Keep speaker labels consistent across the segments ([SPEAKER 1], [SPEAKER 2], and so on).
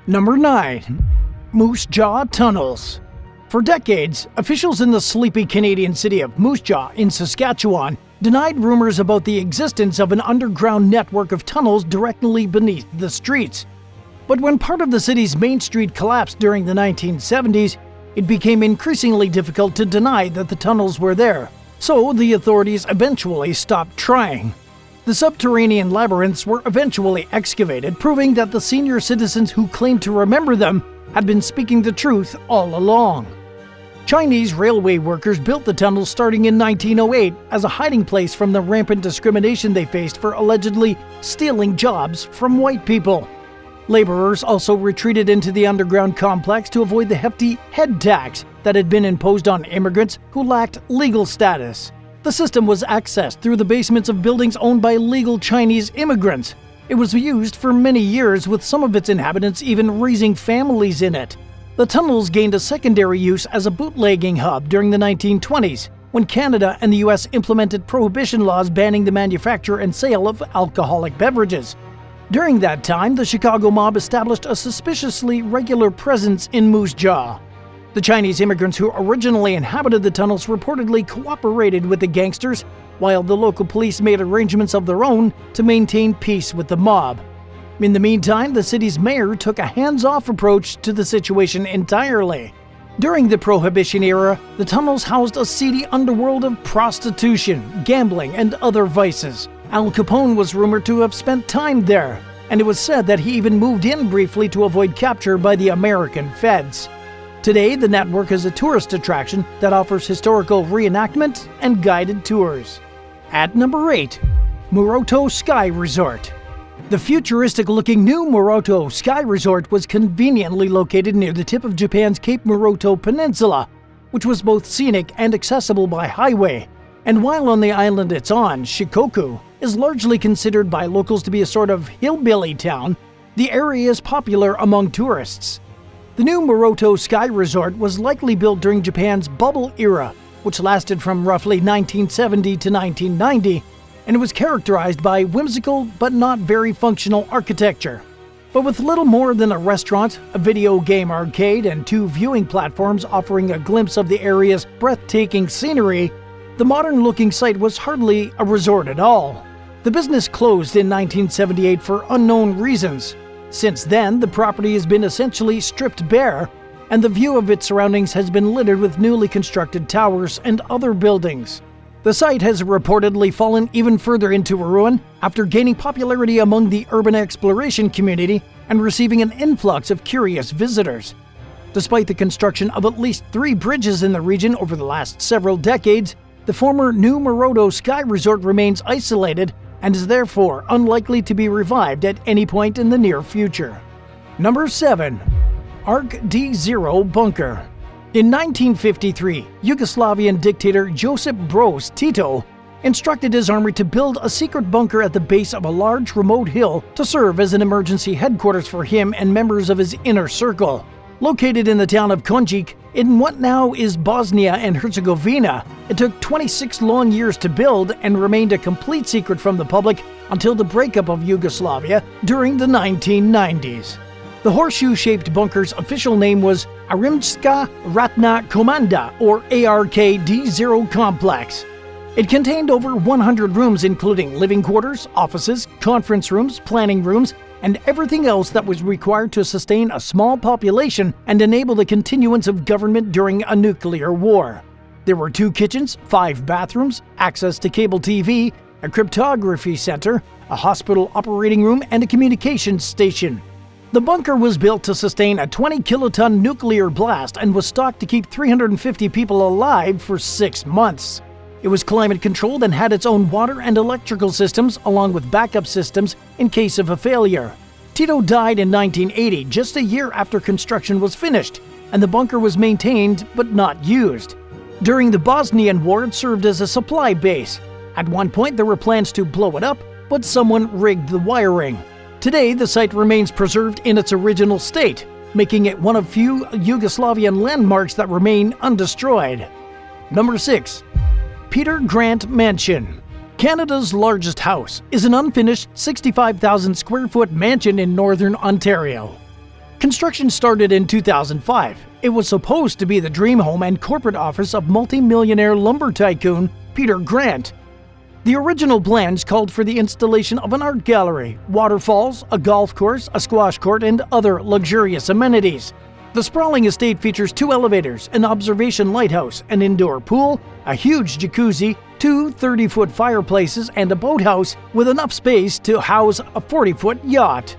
[SPEAKER 1] Number 9. Moose Jaw Tunnels. For decades, officials in the sleepy Canadian city of Moose Jaw in Saskatchewan denied rumors about the existence of an underground network of tunnels directly beneath the streets. But when part of the city's main street collapsed during the 1970s, it became increasingly difficult to deny that the tunnels were there, so the authorities eventually stopped trying. The subterranean labyrinths were eventually excavated, proving that the senior citizens who claimed to remember them had been speaking the truth all along. Chinese railway workers built the tunnels starting in 1908 as a hiding place from the rampant discrimination they faced for allegedly stealing jobs from white people. Laborers also retreated into the underground complex to avoid the hefty head tax that had been imposed on immigrants who lacked legal status. The system was accessed through the basements of buildings owned by legal Chinese immigrants. It was used for many years, with some of its inhabitants even raising families in it. The tunnels gained a secondary use as a bootlegging hub during the 1920s, when Canada and the US implemented prohibition laws banning the manufacture and sale of alcoholic beverages. During that time, the Chicago mob established a suspiciously regular presence in Moose Jaw. The Chinese immigrants who originally inhabited the tunnels reportedly cooperated with the gangsters, while the local police made arrangements of their own to maintain peace with the mob. In the meantime, the city's mayor took a hands-off approach to the situation entirely. During the Prohibition era, the tunnels housed a seedy underworld of prostitution, gambling, and other vices. Al Capone was rumored to have spent time there, and it was said that he even moved in briefly to avoid capture by the American feds. Today, the network is a tourist attraction that offers historical reenactment and guided tours. At number 8. Muroto Sky Resort. The futuristic-looking new Muroto Sky Resort was conveniently located near the tip of Japan's Cape Muroto Peninsula, which was both scenic and accessible by highway. And while on the island it's on, Shikoku is largely considered by locals to be a sort of hillbilly town, the area is popular among tourists. The new Muroto Sky Resort was likely built during Japan's bubble era, which lasted from roughly 1970 to 1990, and it was characterized by whimsical but not very functional architecture. But with little more than a restaurant, a video game arcade, and 2 viewing platforms offering a glimpse of the area's breathtaking scenery, the modern-looking site was hardly a resort at all. The business closed in 1978 for unknown reasons. Since then, the property has been essentially stripped bare, and the view of its surroundings has been littered with newly constructed towers and other buildings. The site has reportedly fallen even further into ruin after gaining popularity among the urban exploration community and receiving an influx of curious visitors. Despite the construction of at least 3 bridges in the region over the last several decades, the former New Muroto Sky Resort remains isolated and is therefore unlikely to be revived at any point in the near future. Number 7. Ark D0 Bunker. In 1953, Yugoslavian dictator Josip Broz Tito instructed his army to build a secret bunker at the base of a large remote hill to serve as an emergency headquarters for him and members of his inner circle. Located in the town of Konjic, in what now is Bosnia and Herzegovina, it took 26 long years to build and remained a complete secret from the public until the breakup of Yugoslavia during the 1990s. The horseshoe-shaped bunker's official name was Arimska Ratna Komanda, or ARK-D0 Complex. It contained over 100 rooms including living quarters, offices, conference rooms, planning rooms, and everything else that was required to sustain a small population and enable the continuance of government during a nuclear war. There were 2 kitchens, 5 bathrooms, access to cable TV, a cryptography center, a hospital operating room, and a communications station. The bunker was built to sustain a 20-kiloton nuclear blast and was stocked to keep 350 people alive for 6 months. It was climate-controlled and had its own water and electrical systems, along with backup systems in case of a failure. Tito died in 1980, just a year after construction was finished, and the bunker was maintained but not used. During the Bosnian War, it served as a supply base. At one point, there were plans to blow it up, but someone rigged the wiring. Today, the site remains preserved in its original state, making it one of few Yugoslavian landmarks that remain undestroyed. Number 6. Peter Grant Mansion. Canada's largest house is an unfinished 65,000 square foot mansion in northern Ontario. Construction started in 2005. It was supposed to be the dream home and corporate office of multi-millionaire lumber tycoon Peter Grant. The original plans called for the installation of an art gallery, waterfalls, a golf course, a squash court, and other luxurious amenities. The sprawling estate features 2 elevators, an observation lighthouse, an indoor pool, a huge jacuzzi, 2 30-foot fireplaces, and a boathouse with enough space to house a 40-foot yacht.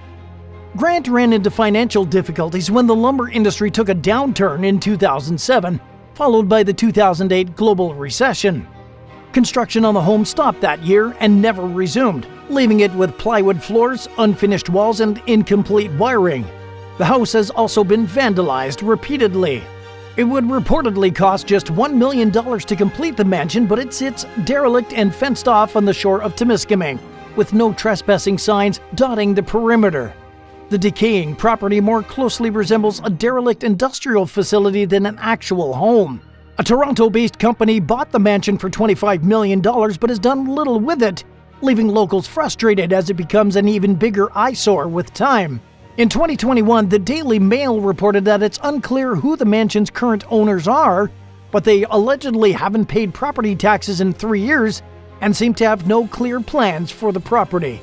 [SPEAKER 1] Grant ran into financial difficulties when the lumber industry took a downturn in 2007, followed by the 2008 global recession. Construction on the home stopped that year and never resumed, leaving it with plywood floors, unfinished walls, and incomplete wiring. The house has also been vandalized repeatedly. It would reportedly cost just $1 million to complete the mansion, but it sits derelict and fenced off on the shore of Temiskaming, with no trespassing signs dotting the perimeter. The decaying property more closely resembles a derelict industrial facility than an actual home. A Toronto-based company bought the mansion for $25 million but has done little with it, leaving locals frustrated as it becomes an even bigger eyesore with time. In 2021, the Daily Mail reported that it's unclear who the mansion's current owners are, but they allegedly haven't paid property taxes in 3 years and seem to have no clear plans for the property.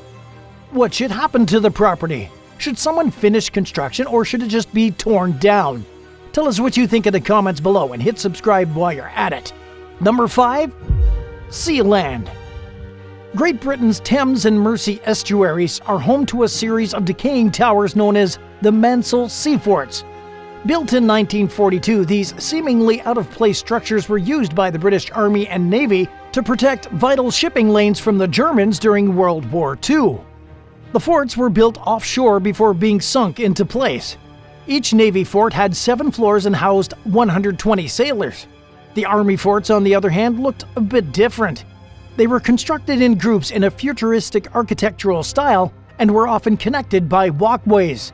[SPEAKER 1] What should happen to the property? Should someone finish construction or should it just be torn down? Tell us what you think in the comments below and hit subscribe while you're at it. Number 5. Sealand. Great Britain's Thames and Mersey estuaries are home to a series of decaying towers known as the Mansell Sea Forts. Built in 1942, these seemingly out-of-place structures were used by the British Army and Navy to protect vital shipping lanes from the Germans during World War II. The forts were built offshore before being sunk into place. Each Navy fort had 7 floors and housed 120 sailors. The Army forts, on the other hand, looked a bit different. They were constructed in groups in a futuristic architectural style and were often connected by walkways.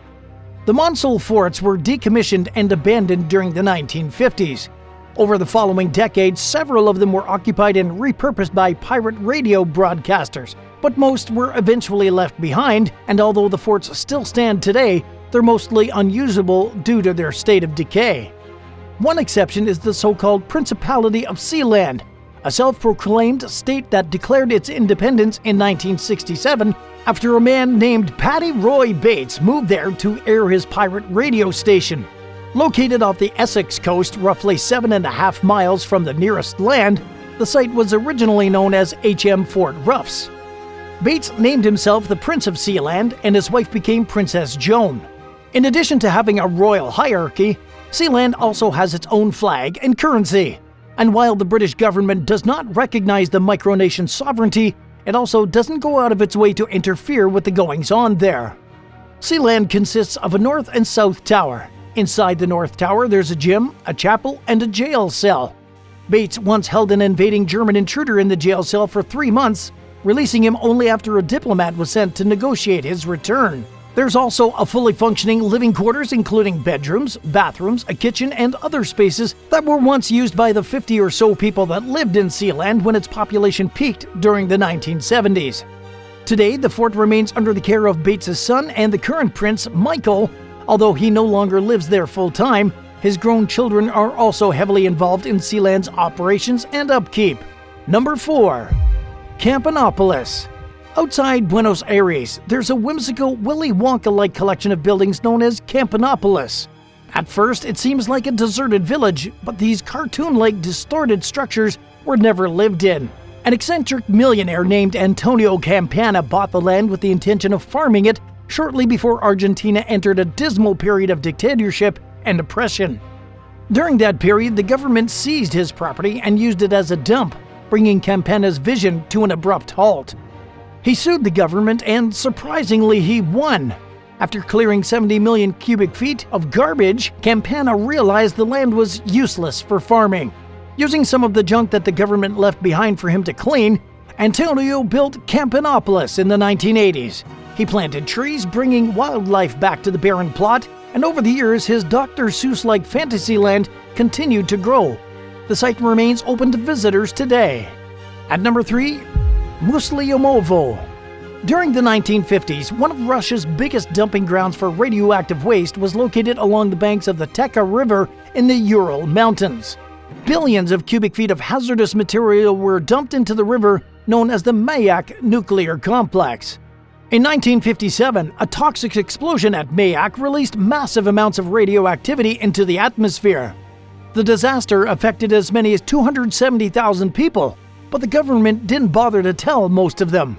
[SPEAKER 1] The Mansell forts were decommissioned and abandoned during the 1950s. Over the following decades, several of them were occupied and repurposed by pirate radio broadcasters, but most were eventually left behind, and although the forts still stand today, they're mostly unusable due to their state of decay. One exception is the so-called Principality of Sealand, a self-proclaimed state that declared its independence in 1967 after a man named Paddy Roy Bates moved there to air his pirate radio station. Located off the Essex coast, roughly 7.5 miles from the nearest land, the site was originally known as HM Fort Ruffs. Bates named himself the Prince of Sealand, and his wife became Princess Joan. In addition to having a royal hierarchy, Sealand also has its own flag and currency. And while the British government does not recognize the micronation sovereignty, it also doesn't go out of its way to interfere with the goings-on there. Sealand consists of a north and south tower. Inside the north tower, there's a gym, a chapel, and a jail cell. Bates once held an invading German intruder in the jail cell for 3 months, releasing him only after a diplomat was sent to negotiate his return. There's also a fully functioning living quarters including bedrooms, bathrooms, a kitchen, and other spaces that were once used by the 50 or so people that lived in Sealand when its population peaked during the 1970s. Today, the fort remains under the care of Bates' son and the current prince, Michael. Although he no longer lives there full-time, his grown children are also heavily involved in Sealand's operations and upkeep. Number 4. Campanopolis. Outside Buenos Aires, there's a whimsical Willy Wonka-like collection of buildings known as Campanopolis. At first, it seems like a deserted village, but these cartoon-like distorted structures were never lived in. An eccentric millionaire named Antonio Campana bought the land with the intention of farming it shortly before Argentina entered a dismal period of dictatorship and oppression. During that period, the government seized his property and used it as a dump, bringing Campana's vision to an abrupt halt. He sued the government and, surprisingly, he won. After clearing 70 million cubic feet of garbage, Campana realized the land was useless for farming. Using some of the junk that the government left behind for him to clean, Antonio built Campanopolis in the 1980s. He planted trees, bringing wildlife back to the barren plot, and over the years his Dr. Seuss-like Fantasyland continued to grow. The site remains open to visitors today. At number 3, Muslimovo. During the 1950s, one of Russia's biggest dumping grounds for radioactive waste was located along the banks of the Teka River in the Ural Mountains. Billions of cubic feet of hazardous material were dumped into the river known as the Mayak nuclear complex. In 1957, a toxic explosion at Mayak released massive amounts of radioactivity into the atmosphere. The disaster affected as many as 270,000 people, but the government didn't bother to tell most of them.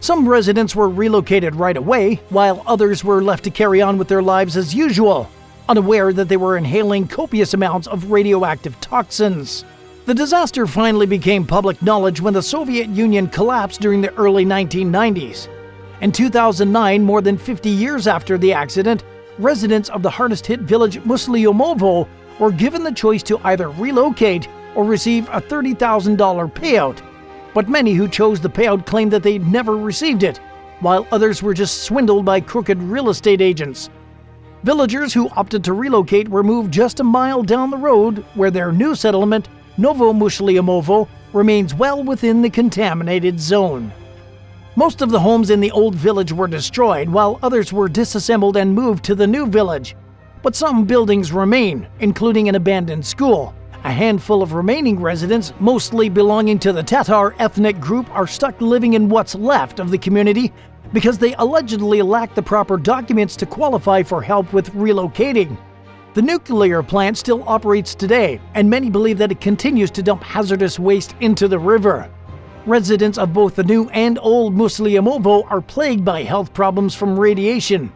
[SPEAKER 1] Some residents were relocated right away, while others were left to carry on with their lives as usual, unaware that they were inhaling copious amounts of radioactive toxins. The disaster finally became public knowledge when the Soviet Union collapsed during the early 1990s. In 2009, more than 50 years after the accident, residents of the hardest-hit village Muslimovo were given the choice to either relocate or receive a $30,000 payout. But many who chose the payout claimed that they never received it, while others were just swindled by crooked real estate agents. Villagers who opted to relocate were moved just a mile down the road, where their new settlement, Novo Muslimovo, remains well within the contaminated zone. Most of the homes in the old village were destroyed, while others were disassembled and moved to the new village. But some buildings remain, including an abandoned school. A handful of remaining residents, mostly belonging to the Tatar ethnic group, are stuck living in what's left of the community because they allegedly lack the proper documents to qualify for help with relocating. The nuclear plant still operates today, and many believe that it continues to dump hazardous waste into the river. Residents of both the new and old Muslimovo are plagued by health problems from radiation.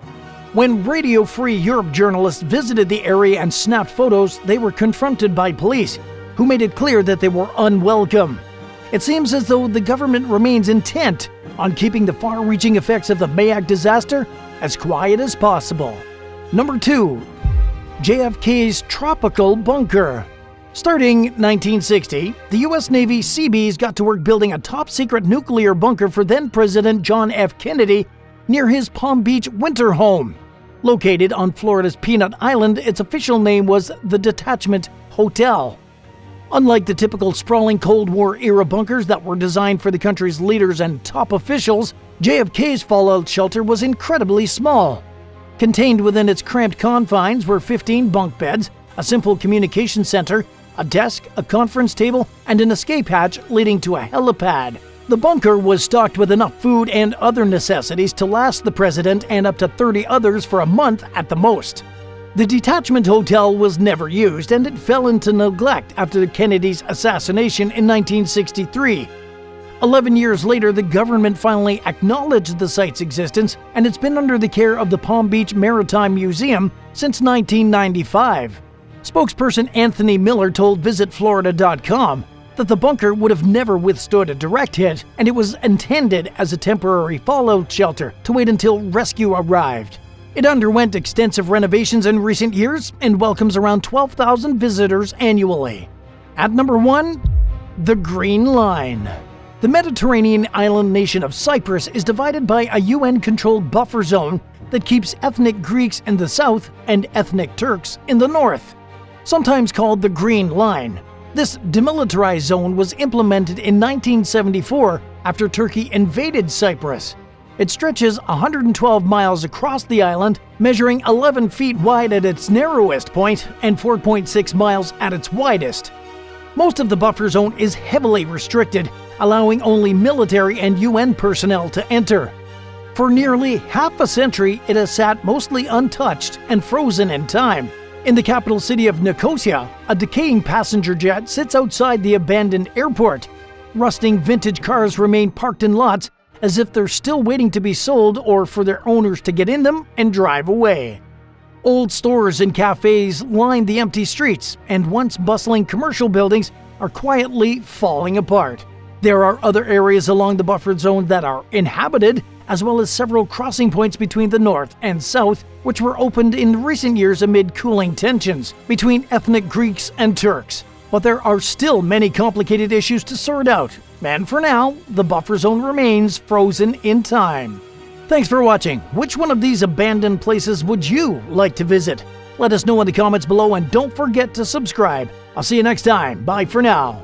[SPEAKER 1] When Radio Free Europe journalists visited the area and snapped photos, they were confronted by police, who made it clear that they were unwelcome. It seems as though the government remains intent on keeping the far-reaching effects of the Mayak disaster as quiet as possible. Number 2. JFK's Tropical Bunker. Starting 1960, the U.S. Navy Seabees got to work building a top-secret nuclear bunker for then-President John F. Kennedy near his Palm Beach winter home. Located on Florida's Peanut Island, its official name was the Detachment Hotel. Unlike the typical sprawling Cold War-era bunkers that were designed for the country's leaders and top officials, JFK's fallout shelter was incredibly small. Contained within its cramped confines were 15 bunk beds, a simple communication center, a desk, a conference table, and an escape hatch leading to a helipad. The bunker was stocked with enough food and other necessities to last the president and up to 30 others for a month at the most. The detachment hotel was never used, and it fell into neglect after Kennedy's assassination in 1963. 11 years later, the government finally acknowledged the site's existence, and it's been under the care of the Palm Beach Maritime Museum since 1995. Spokesperson Anthony Miller told VisitFlorida.com that the bunker would have never withstood a direct hit, and it was intended as a temporary fallout shelter to wait until rescue arrived. It underwent extensive renovations in recent years and welcomes around 12,000 visitors annually. At number 1, the Green Line. The Mediterranean island nation of Cyprus is divided by a UN-controlled buffer zone that keeps ethnic Greeks in the south and ethnic Turks in the north. Sometimes called the Green Line, this demilitarized zone was implemented in 1974 after Turkey invaded Cyprus. It stretches 112 miles across the island, measuring 11 feet wide at its narrowest point and 4.6 miles at its widest. Most of the buffer zone is heavily restricted, allowing only military and UN personnel to enter. For nearly half a century, it has sat mostly untouched and frozen in time. In the capital city of Nicosia, a decaying passenger jet sits outside the abandoned airport. Rusting vintage cars remain parked in lots as if they're still waiting to be sold or for their owners to get in them and drive away. Old stores and cafes line the empty streets, and once bustling commercial buildings are quietly falling apart. There are other areas along the buffer zone that are inhabited, as well as several crossing points between the north and south, which were opened in recent years amid cooling tensions between ethnic Greeks and Turks. But there are still many complicated issues to sort out, and for now, the buffer zone remains frozen in time. Thanks for watching. Which one of these abandoned places would you like to visit? Let us know in the comments below, and don't forget to subscribe. I'll see you next time. Bye for now.